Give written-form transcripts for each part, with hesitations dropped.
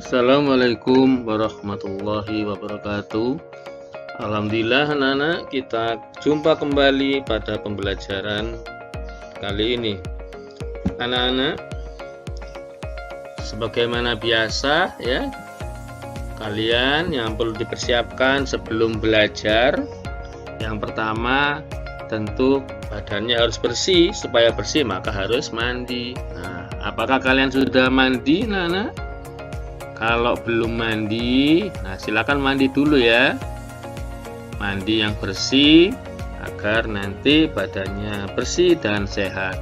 Assalamualaikum warahmatullahi wabarakatuh. Alhamdulillah anak-anak, kita jumpa kembali pada pembelajaran kali ini. Anak-anak, sebagaimana biasa ya, kalian yang perlu dipersiapkan sebelum belajar, yang pertama tentu badannya harus bersih. Supaya bersih maka harus mandi. Nah, apakah kalian sudah mandi anak-anak? Kalau belum mandi, nah silakan mandi dulu ya. Mandi yang bersih agar nanti badannya bersih dan sehat.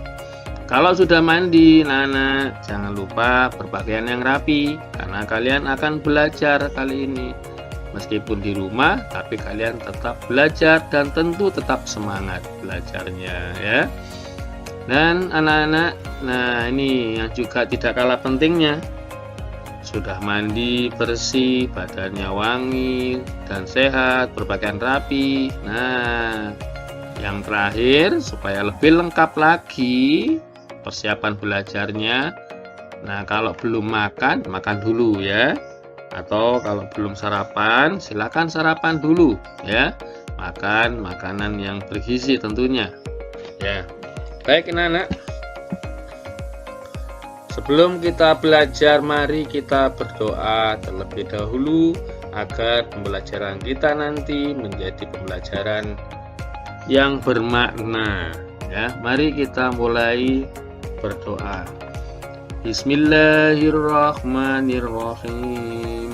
Kalau sudah mandi, Nana, jangan lupa berpakaian yang rapi karena kalian akan belajar kali ini. Meskipun di rumah, tapi kalian tetap belajar dan tentu tetap semangat belajarnya ya. Dan anak-anak, nah ini yang juga tidak kalah pentingnya. Sudah mandi bersih, badannya wangi dan sehat, berpakaian rapi. Nah, yang terakhir supaya lebih lengkap lagi persiapan belajarnya. Nah, kalau belum makan, makan dulu ya. Atau kalau belum sarapan, silakan sarapan dulu ya. Makan makanan yang bergizi tentunya. Ya. Baik anak-anak. Sebelum kita belajar, mari kita berdoa terlebih dahulu agar pembelajaran kita nanti menjadi pembelajaran yang bermakna. Ya, mari kita mulai berdoa. Bismillahirrahmanirrahim.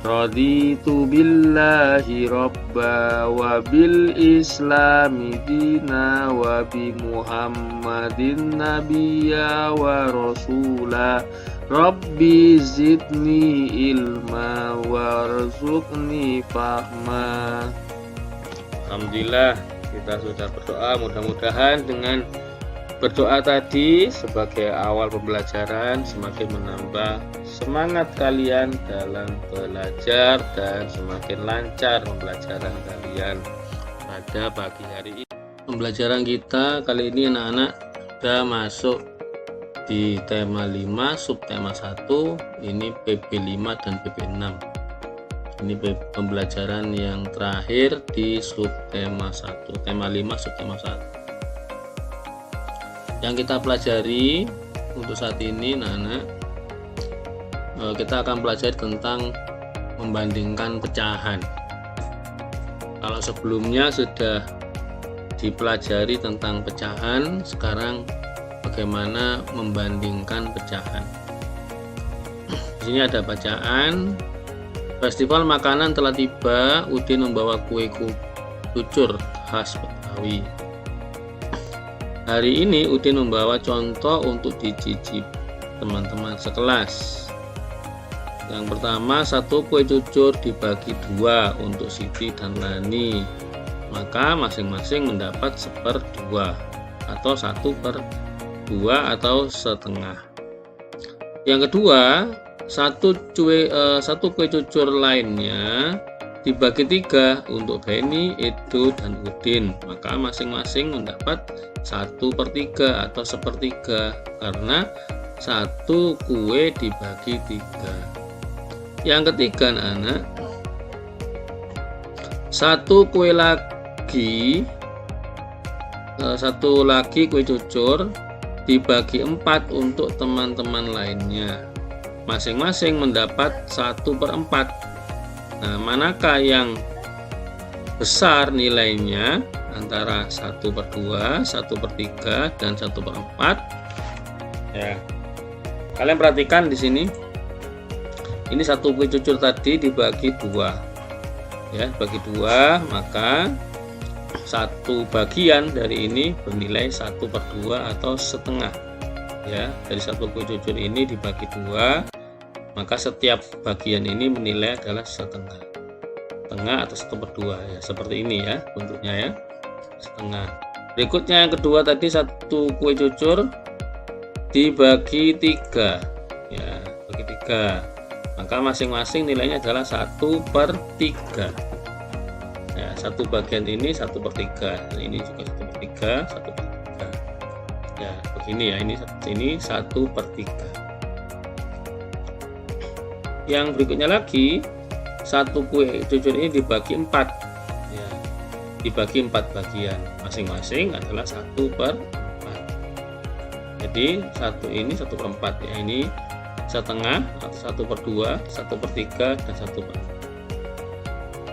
Raditu billahi robba wa bil islami dina wa bi muhammadin nabiyya wa rasula. Rabbi zidni ilma warzuqni fahma. Alhamdulillah kita sudah berdoa. Mudah-mudahan dengan berdoa tadi sebagai awal pembelajaran semakin menambah semangat kalian dalam belajar dan semakin lancar pembelajaran kalian pada pagi hari ini. Pembelajaran kita kali ini anak-anak sudah masuk di tema 5, subtema 1, ini PP5 dan PP6. Ini pembelajaran yang terakhir di subtema 1, tema 5 subtema 1. Yang kita pelajari untuk saat ini anak-anak, kita akan pelajari tentang membandingkan pecahan. Kalau sebelumnya sudah dipelajari tentang pecahan, sekarang bagaimana membandingkan pecahan. Di sini ada bacaan. Festival makanan telah tiba, Udin membawa kue cucur khas Betawi. Hari ini Udin membawa contoh untuk dicicip teman-teman sekelas. Yang pertama, satu kue cucur dibagi 2 untuk Siti dan Lani. Maka masing-masing mendapat 1/2 atau 1/2 atau setengah. Yang kedua, satu kue cucur lainnya dibagi 3 untuk Beni, Edo, dan Udin. Maka masing-masing mendapat 1/3 atau 1/3 karena satu kue dibagi 3. Yang ketiga anak, satu lagi kue cucur dibagi 4 untuk teman-teman lainnya. Masing-masing mendapat 1/4. Nah, manakah yang besar nilainya antara 1/2, 1/3, dan 1/4? Ya. Kalian perhatikan di sini. Ini satu kue cucur tadi dibagi 2. Ya, bagi 2, maka satu bagian dari ini bernilai 1/2 atau setengah. Ya, dari satu kue cucur ini dibagi 2, maka setiap bagian ini menilai adalah setengah atau 1/2 ya, seperti ini ya bentuknya ya, setengah. Berikutnya yang kedua tadi, satu kue cucur dibagi 3 ya, bagi 3, maka masing-masing nilainya adalah 1/3 ya. Satu bagian ini 1/3, ini juga 1/3, 1/3 ya, begini ya, ini 1/3. Yang berikutnya lagi, satu kue cucur ini dibagi 4 ya, dibagi 4 bagian, masing-masing adalah 1/4. Jadi satu ini 1/4 ya, ini setengah atau 1/2, 1/3 dan 1/4.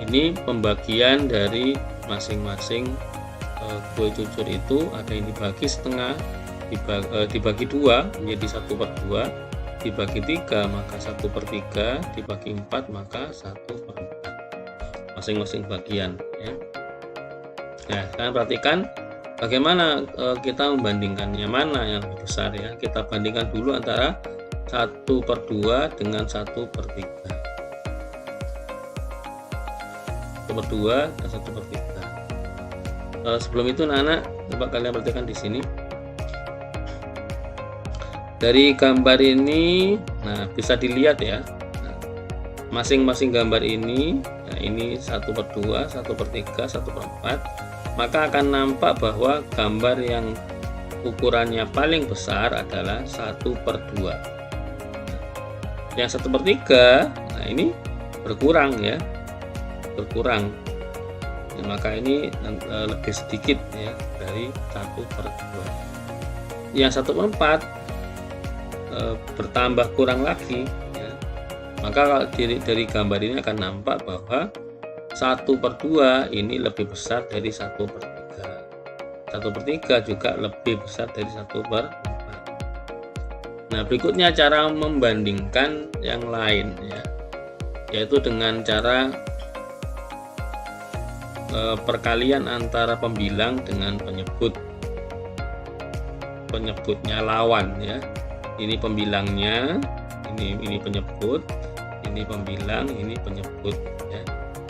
Ini pembagian dari masing-masing kue cucur itu. Ada yang dibagi setengah, dibagi 2 menjadi 1/2, dibagi 3 maka 1/3, dibagi 4 maka 1/4, masing-masing bagian ya. Nah, kalian perhatikan bagaimana kita membandingkannya, mana yang lebih besar ya. Kita bandingkan dulu antara 1/2 dengan 1/3. 1/2 dan 1/3. Sebelum itu anak-anak, coba kalian perhatikan di sini. Dari gambar ini, nah bisa dilihat ya, masing-masing gambar ini, nah ini 1/2, 1/3, 1/4, maka akan nampak bahwa gambar yang ukurannya paling besar adalah 1/2. Yang 1/3, nah ini berkurang ya, berkurang. Maka ini lebih sedikit ya dari 1/2. Yang 1/4 bertambah kurang lagi ya. Maka dari gambar ini akan nampak bahwa 1/2 ini lebih besar dari 1/3. 1/3 juga lebih besar dari 1/4. Nah, berikutnya cara membandingkan yang lain ya, yaitu dengan cara perkalian antara pembilang dengan penyebut. Penyebutnya lawan ya. Ini pembilangnya, ini penyebut, ini pembilang, ini penyebut ya.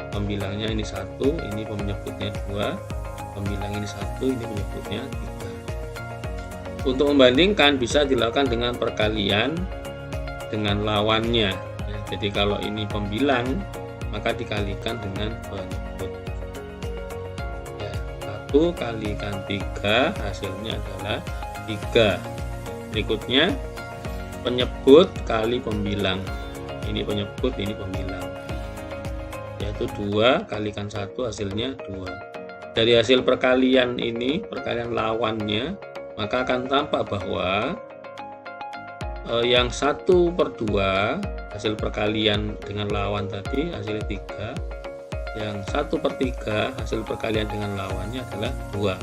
Pembilangnya ini 1, ini penyebutnya 2, pembilang ini 1, ini penyebutnya 3. Untuk membandingkan bisa dilakukan dengan perkalian dengan lawannya ya. Jadi kalau ini pembilang maka dikalikan dengan penyebut. 1 kalikan 3 hasilnya adalah 3. Berikutnya penyebut kali pembilang, ini penyebut, ini pembilang, yaitu 2 kalikan 1 hasilnya 2. Dari hasil perkalian ini, perkalian lawannya, maka akan tampak bahwa yang 1/2 hasil perkalian dengan lawan tadi hasilnya 3, yang 1/3 hasil perkalian dengan lawannya adalah 2.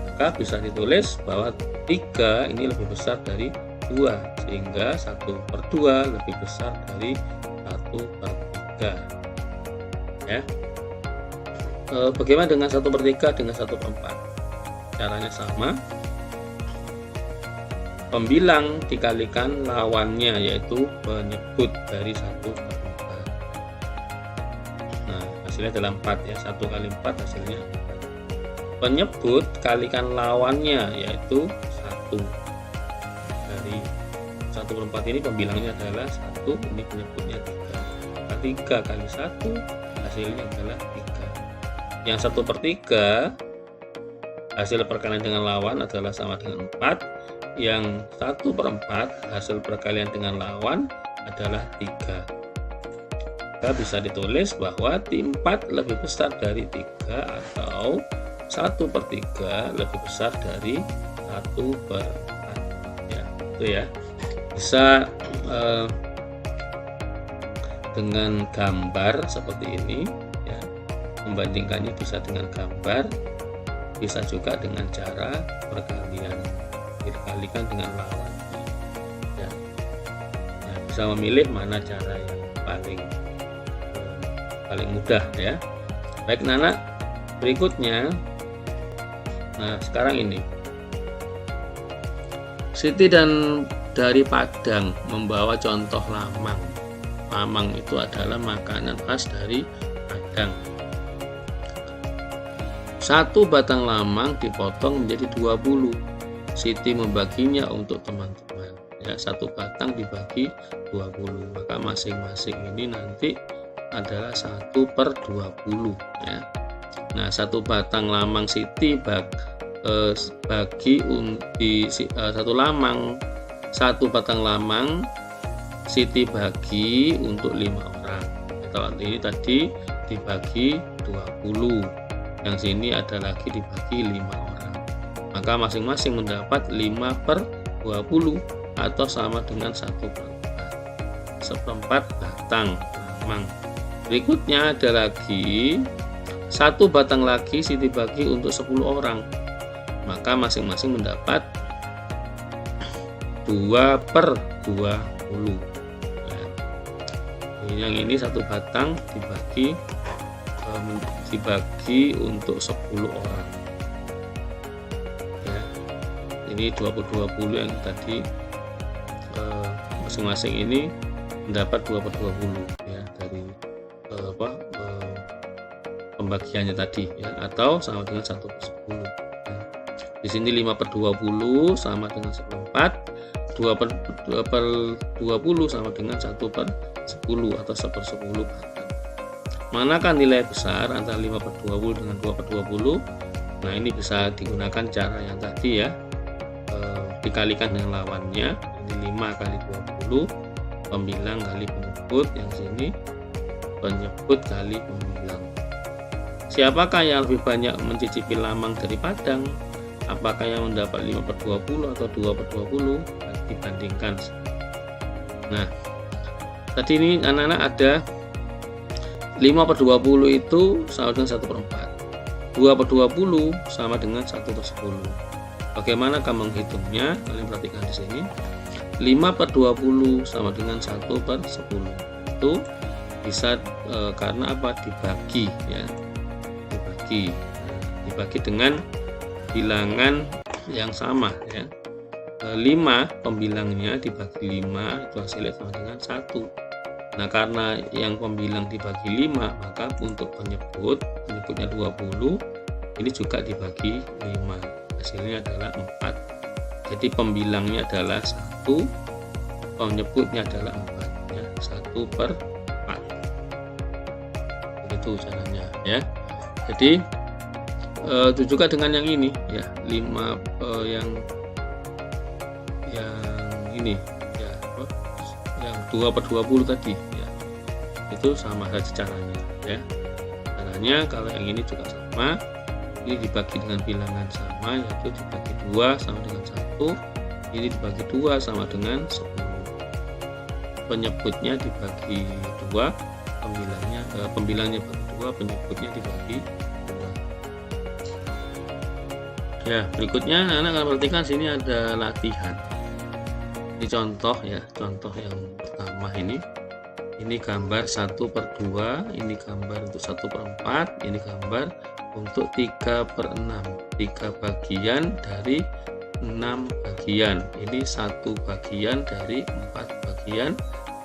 Maka bisa ditulis bahwa 3 ini lebih besar dari 2, sehingga 1/2 lebih besar dari 1/3 ya. Bagaimana dengan 1/3 dengan 1/4? Caranya sama, pembilang dikalikan lawannya yaitu penyebut dari 1/4. Hasilnya adalah 4 ya, 1 kali 4 hasilnya 4. Penyebut kalikan lawannya yaitu 1. Dari 1/4 ini pembilangnya adalah 1, ini penyebutnya 3. Maka 3 kali 1 hasilnya adalah 3. Yang 1/3 hasil perkalian dengan lawan adalah sama dengan 4. Yang 1/4 hasil perkalian dengan lawan adalah 3. Bisa ditulis bahwa 4 lebih besar dari 3 atau 1/3 lebih besar dari 1/4 ya, itu ya. Bisa dengan gambar seperti ini ya, membandingkannya bisa dengan gambar, bisa juga dengan cara perkalian, dikalikan dengan lawan ya. Nah, bisa memilih mana cara yang paling mudah ya. Baik anak, berikutnya, nah sekarang ini Siti dan dari Padang membawa contoh lamang. Lamang itu adalah makanan khas dari Padang. 1 batang lamang dipotong menjadi 2 bulu. Siti membaginya untuk teman-teman ya, 1 batang dibagi 2 bulu, maka masing-masing ini nanti adalah 1/20 ya. Nah, 1 batang lamang Siti bagi di 1 lamang, 1 batang lamang Siti bagi untuk 5 orang. Kalau ini tadi dibagi 20, yang sini ada lagi dibagi 5 orang, maka masing-masing mendapat 5/20 atau sama dengan 1/4 batang lamang. Berikutnya ada lagi 1 batang lagi Siti bagi untuk 10 orang, maka masing-masing mendapat 2/20. Yang ini 1 batang dibagi untuk 10 orang ya. Ini 20/20 yang tadi masing-masing ini mendapat 2/20 ya dari pembagiannya tadi ya, atau sama dengan 1/10 ya. Di sini 5/20 sama dengan 1/4, 2/20 sama dengan 1/10 atau 1/10 batang. Manakah nilai besar antara 5/20 dengan 2/20? Nah, ini bisa digunakan cara yang tadi ya, dikalikan dengan lawannya. Ini 5 kali 20, pembilang kali penyebut, yang sini penyebut kali pembilang. Siapakah yang lebih banyak mencicipi lamang dari Padang? Apakah yang mendapat 5/20 atau 2/20? Dibandingkan. Nah, tadi ini anak-anak ada 5/20 itu sama dengan 1/4, 2/20 sama dengan 1/10. Bagaimana kamu menghitungnya? Kalian perhatikan di sini. 5/20 sama dengan 1/10. Itu bisa karena apa? Dibagi ya. Dibagi dengan bilangan yang sama ya. 5 pembilangnya dibagi 5 itu hasilnya sama dengan 1. Nah, karena yang pembilang dibagi 5, maka untuk penyebutnya 20, ini juga dibagi 5, hasilnya adalah 4. Jadi pembilangnya adalah 1, penyebutnya adalah 4 ya, 1/4. Begitu caranya ya. Jadi itu juga dengan yang ini ya, 5 yang ini ya, yang 2/20 tadi ya, itu sama saja caranya ya. Caranya kalau yang ini juga sama, ini dibagi dengan bilangan sama, yaitu dibagi 2 sama dengan 1, ini dibagi 2 sama dengan 10. Penyebutnya dibagi 2, pembilangnya dibagi 2, penyebutnya dibagi 2. Ya, berikutnya anak akan perhatikan sini ada latihan. Ini contoh ya, contoh yang pertama ini gambar 1/2, ini gambar untuk 1/4, ini gambar untuk 3/6, 3 bagian dari 6 bagian, ini 1 bagian dari 4 bagian,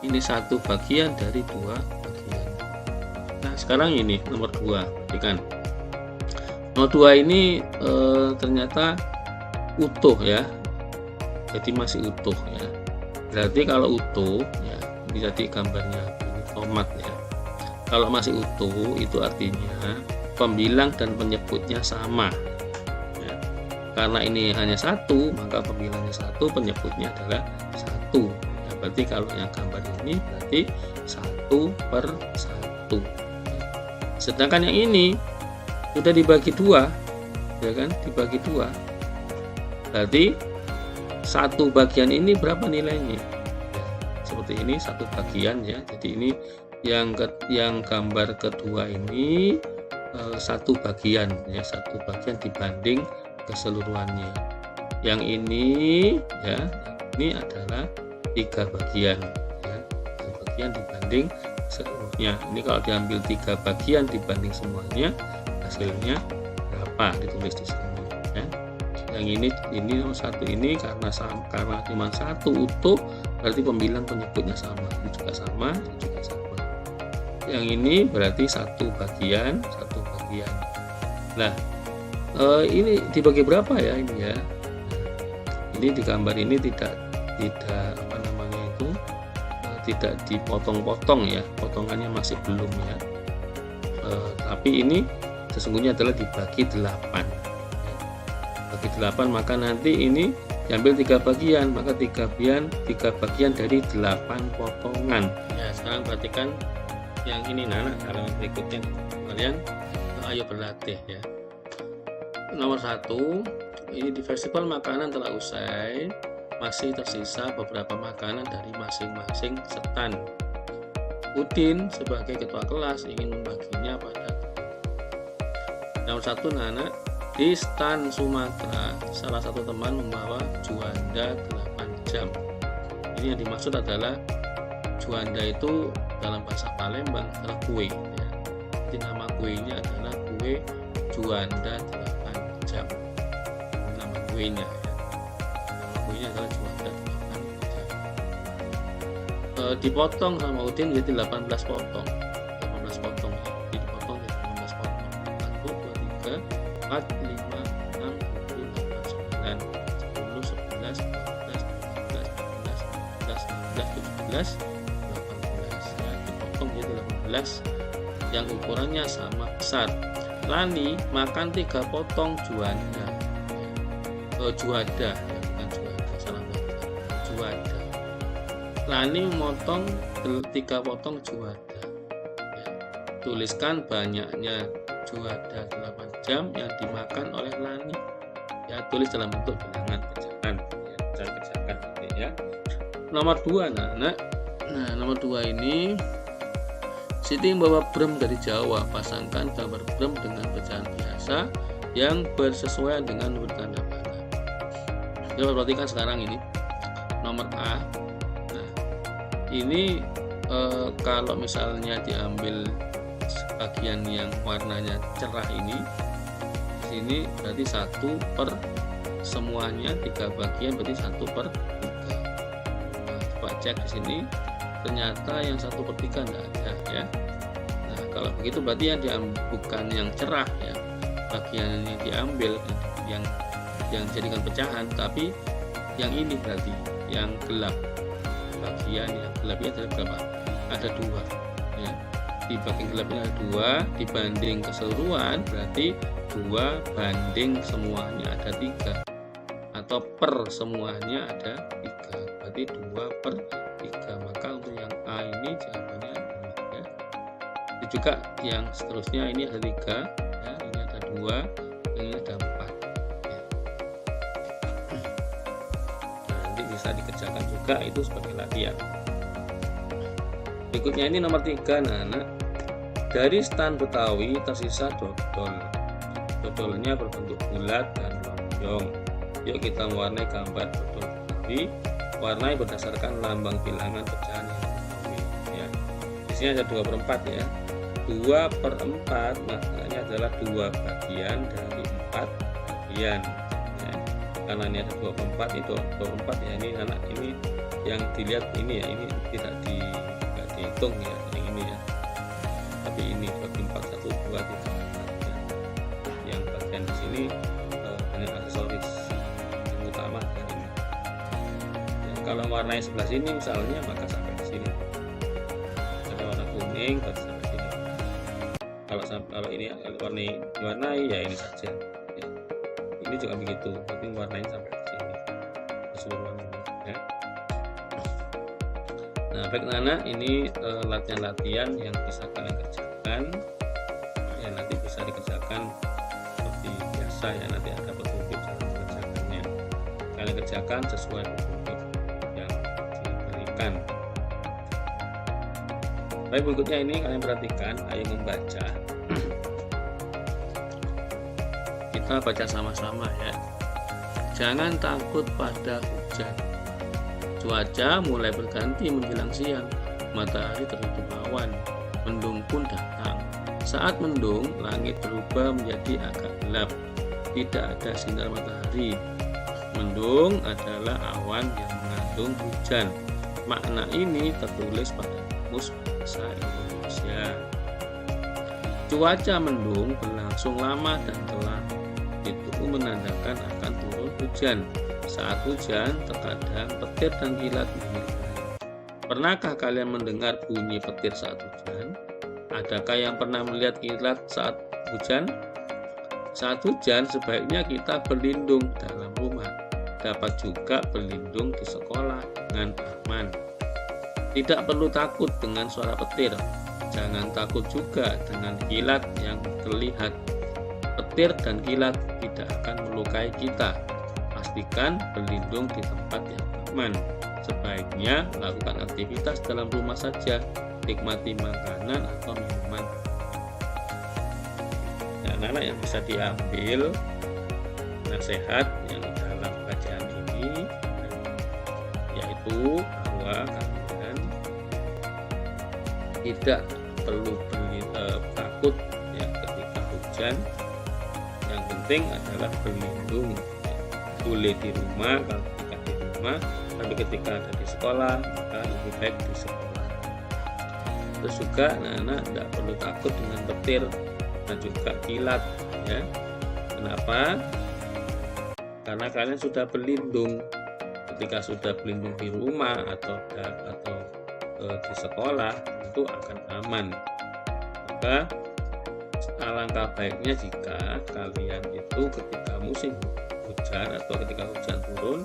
ini 1 bagian dari 2 bagian. Nah, sekarang ini nomor 2, perhatikan. Nomor 2 ini ternyata utuh ya, jadi masih utuh ya. Berarti kalau utuh ya, ini tadi gambarnya ini tomat ya. Kalau masih utuh itu artinya pembilang dan penyebutnya sama ya. Karena ini hanya 1, maka pembilangnya 1, penyebutnya adalah 1 ya. Berarti kalau yang gambar ini berarti 1/1 ya. Sedangkan yang ini sudah dibagi 2 ya kan, dibagi 2, berarti 1 bagian ini berapa nilainya ya, seperti ini 1 bagian ya. Jadi ini yang gambar kedua ini 1 bagian ya, 1 bagian dibanding keseluruhannya. Yang ini ya, ini adalah 3 bagian ya, 3 bagian dibanding seluruhnya. Ini kalau diambil 3 bagian dibanding semuanya, hasilnya berapa, ditulis di sini ya. Yang ini nomor 1 ini karena cuma 1 utuh, berarti pembilang penyebutnya sama, ini juga sama, ini juga sama. Yang ini berarti 1 bagian, 1 bagian. Nah, ini dibagi berapa ya ini ya? Ini di gambar ini tidak apa namanya itu, tidak dipotong-potong ya, potongannya masih belum ya. Tapi ini sesungguhnya adalah dibagi 8. Bagi 8, maka nanti ini diambil 3 bagian, maka 3 bagian dari 8 potongan. Ya, sekarang perhatikan yang ini halaman berikutnya. Kalian ayo berlatih ya. Nomor 1, ini di festival makanan telah usai, masih tersisa beberapa makanan dari masing-masing stand. Udin sebagai ketua kelas ingin membaginya pada nomor 1, anak di stand Sumatera, salah satu teman membawa juanda 8 jam. Ini yang dimaksud adalah juanda itu dalam bahasa Palembang adalah kue ya. Jadi nama kuenya adalah kue juanda 8 jam. Nama kuenya ya. Nama kuenya adalah juanda 8 jam. Dipotong sama Udin jadi 18 potong. 18 potong ya. Jadi dipotong jadi 18 potong. 1, 2, 3, 4, 5, 6, 7, 8, 9, 10, 11, 12, 13, 14, 15, 16, 17, 18 ya, dipotong jadi 18 yang ukurannya sama besar. Lani makan 3 potong juanda juada ya, bukan juada, salah baca, juada. Lani memotong 3 potong juada ya. Tuliskan banyaknya juada 8 jam yang dimakan oleh Lani ya, tulis dalam bentuk bilangan kerjaan ya, cara kerjakan ya. Nomor 2 anak-anak. Nah, nomor 2 ini Siti membawa brem dari Jawa, pasangkan gambar brem dengan pecahan biasa yang bersesuaian dengan bertanda panah. Coba perhatikan sekarang ini nomor A. Nah, ini kalau misalnya diambil bagian yang warnanya cerah ini, di sini berarti 1 per semuanya 3 bagian berarti 1 per 3. Nah, coba cek di sini, ternyata yang 1 per 3 enggak ada ya. Nah, kalau begitu berarti yang bukan yang cerah ya, bagian yang diambil yang jadikan pecahan, tapi yang ini berarti yang gelap. Bagian yang gelap ini ada berapa? Ada 2 ya. Di bagian gelap ini ada 2, dibanding keseluruhan berarti 2 banding semuanya ada 3, atau per semuanya ada 3, berarti 2 per 3. Maka untuk yang A ini jawabannya ini ya. Itu juga yang seterusnya, ini ada 3 ya, ini ada 2, ini ada 4 ya. Nah, nanti bisa dikerjakan juga itu sebagai latihan. Berikutnya ini nomor 3 anak. Dari stand Betawi tersisa dodol. Dodolnya berbentuk bulat dan lonjong. Yuk kita mewarnai gambar dodol Betawi. Warnai berdasarkan lambang bilangan pecahan yang Betawi ya. Di sini ada 2/4 ya. 2/4 maknanya adalah 2 bagian dari 4 bagian ya. Karena ini ada 2/4, itu 2/4 ya, ini anak ini yang dilihat ini ya, ini tidak dihitung ya, yang ini ya. Tapi ini bagi 4, 1, 2, 3, 4 ya. Yang bagian di sini hanya aksesoris, yang utama dari ini. Ya, kalau warnanya sebelah sini misalnya, maka sampai di sini. Ada warna kuning, berarti sampai sini. Kalau ini warnai ya ini saja. Ya. Ini juga begitu, tapi warnanya sampai di sini keseluruhan ini. Ya. Nah, baik anak, ini latihan-latihan yang bisa kalian kerjakan ya, nanti bisa dikerjakan seperti biasa ya, nanti ada petunjuk cara mengerjakannya. Kalian kerjakan sesuai petunjuk yang diberikan. Baik, berikutnya ini kalian perhatikan, ayo membaca. Kita baca sama-sama ya. Jangan takut pada hujan. Cuaca mulai berganti menjelang siang, matahari tertutup awan, mendung pun datang. Saat mendung, langit berubah menjadi agak gelap, tidak ada sinar matahari. Mendung adalah awan yang mengandung hujan. Makna ini tertulis pada kamus bahasa Indonesia. Cuaca mendung berlangsung lama dan gelap, itu menandakan akan turun hujan. Saat hujan, terkadang petir dan kilat menyertai. Pernahkah kalian mendengar bunyi petir saat hujan? Adakah yang pernah melihat kilat saat hujan? Saat hujan, sebaiknya kita berlindung dalam rumah. dapat juga berlindung di sekolah dengan aman. Tidak perlu takut dengan suara petir. Jangan takut juga dengan kilat yang terlihat. Petir dan kilat tidak akan melukai kita. Pastikan berlindung di tempat yang aman. Sebaiknya lakukan aktivitas dalam rumah saja, nikmati makanan atau minuman. Anak-anak yang bisa diambil nasihat yang dalam bacaan ini, yaitu bahwa kalian tidak perlu takut ya ketika hujan. Yang penting adalah berlindung. Boleh di rumah kalau ketika di rumah, tapi ketika ada di sekolah maka lebih baik di sekolah. Terus juga anak-anak tidak perlu takut dengan petir dan juga kilat ya. Kenapa? Karena kalian sudah berlindung. Ketika sudah berlindung di rumah atau di sekolah, itu akan aman. Maka alangkah baiknya jika kalian itu ketika musim hujan atau ketika hujan turun,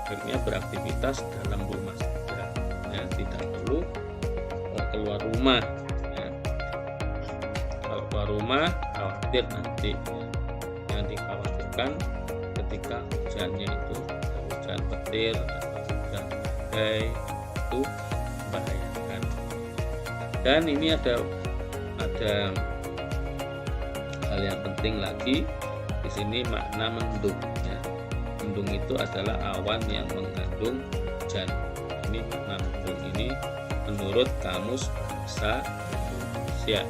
baiknya beraktivitas dalam rumah saja ya, tidak perlu keluar rumah ya. Kalau keluar rumah khawatir nanti ya. Yang dikhawatirkan ketika hujannya itu hujan petir atau hujan badai itu membahayakan. Dan ini ada hal yang penting lagi di sini, makna mendung ya. Mendung itu adalah awan yang mengandung hujan. Ini makna mendung ini menurut Kamus Bahasa Indonesia.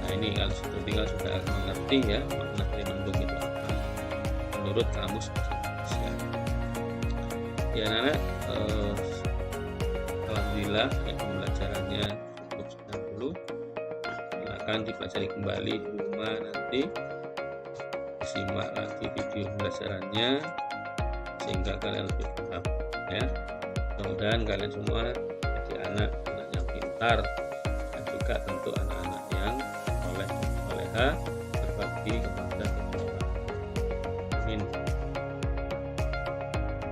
Nah ini kalau sudah mengerti ya makna dari mendung itu apa menurut Kamus Bahasa Indonesia. Ya anak-anak, alhamdulillah ya, pembelajarannya cukup sekian dulu. Silakan dipelajari kembali di rumah, nanti simak lagi video pembelajarannya sehingga kalian lebih paham ya. Mudah-mudahan kalian semua jadi anak-anak yang pintar dan juga tentu anak-anak yang soleha berbakti kepada kedua orang. Amin.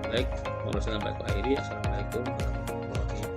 Baik, mohon sampai akhiri. Assalamualaikum warahmatullahi wabarakatuh.